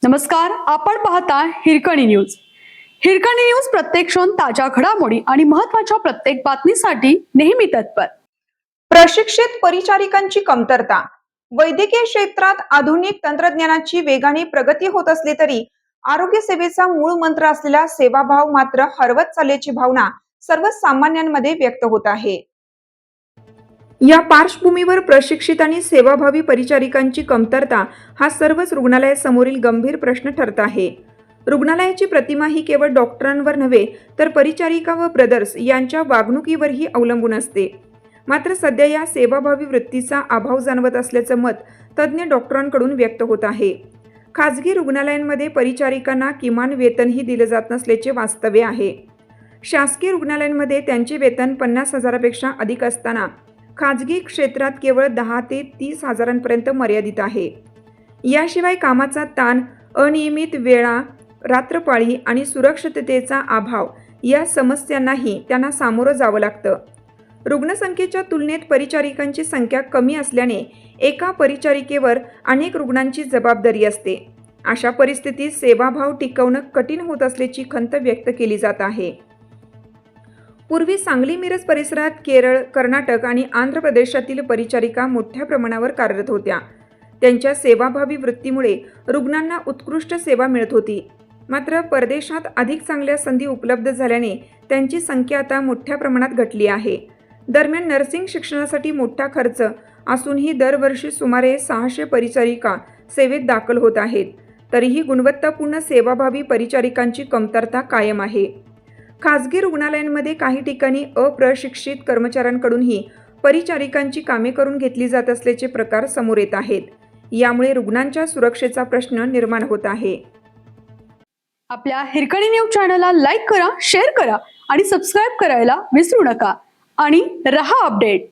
नमस्कार, आपण पाहता हिरकणी न्यूज. हिरकणी न्यूज प्रत्येक क्षण ताज्या घडामोडी आणि महत्त्वाच्या प्रत्येक बातमीसाठी नेहमी तत्पर. प्रशिक्षित परिचारिकांची कमतरता. वैद्यकीय क्षेत्रात आधुनिक तंत्रज्ञानाची वेगाने प्रगती होत असली तरी आरोग्य सेवेचा मूळ मंत्र असलेला सेवाभाव मात्र हरवत चालल्याची भावना सर्वसामान्यांमध्ये व्यक्त होत आहे. या पार्श्वभूमीवर प्रशिक्षित आणि सेवाभावी परिचारिकांची कमतरता हा सर्वच रुग्णालयासमोरील गंभीर प्रश्न ठरत आहे. रुग्णालयाची प्रतिमा ही केवळ डॉक्टरांवर नव्हे तर परिचारिका व ब्रदर्स यांच्या वागणुकीवरही अवलंबून असते. मात्र सध्या या सेवाभावी वृत्तीचा अभाव जाणवत असल्याचं मत तज्ज्ञ डॉक्टरांकडून व्यक्त होत आहे. खाजगी रुग्णालयांमध्ये परिचारिकांना किमान वेतनही दिले जात नसल्याचे वास्तव्य आहे. शासकीय रुग्णालयांमध्ये त्यांचे वेतन 50,000पेक्षा अधिक असताना खाजगी क्षेत्रात केवळ 10 ते 30 हजारांपर्यंत मर्यादित आहे. याशिवाय कामाचा ताण, अनियमित वेळा, रात्रपाळी आणि सुरक्षिततेचा अभाव या समस्यांनाही त्यांना सामोरं जावं लागतं. रुग्णसंख्येच्या तुलनेत परिचारिकांची संख्या कमी असल्याने एका परिचारिकेवर अनेक रुग्णांची जबाबदारी असते. अशा परिस्थितीत सेवाभाव टिकवणं कठीण होत असल्याची खंत व्यक्त केली जात आहे. पूर्वी सांगली मिरज परिसरात केरळ, कर्नाटक आणि आंध्र प्रदेशातील परिचारिका मोठ्या प्रमाणावर कार्यरत होत्या. त्यांच्या सेवाभावी वृत्तीमुळे रुग्णांना उत्कृष्ट सेवा मिळत होती. मात्र परदेशात अधिक चांगल्या संधी उपलब्ध झाल्याने त्यांची संख्या आता मोठ्या प्रमाणात घटली आहे. दरम्यान नर्सिंग शिक्षणासाठी मोठा खर्च असूनही दरवर्षी सुमारे 600 परिचारिका सेवेत दाखल होत आहेत. तरीही गुणवत्तापूर्ण सेवाभावी परिचारिकांची कमतरता कायम आहे. खाजगी रुग्णालयांमध्ये काही ठिकाणी अप्रशिक्षित कर्मचाऱ्यांकडूनही परिचारिकांची कामे करून घेतली जात असल्याचे प्रकार समोर येत आहेत. यामुळे रुग्णांच्या सुरक्षेचा प्रश्न निर्माण होत आहे. आपल्या हिरकणी न्यूज चॅनलला लाईक करा, शेअर करा आणि सबस्क्राईब करायला विसरू नका आणि रहा अपडेट.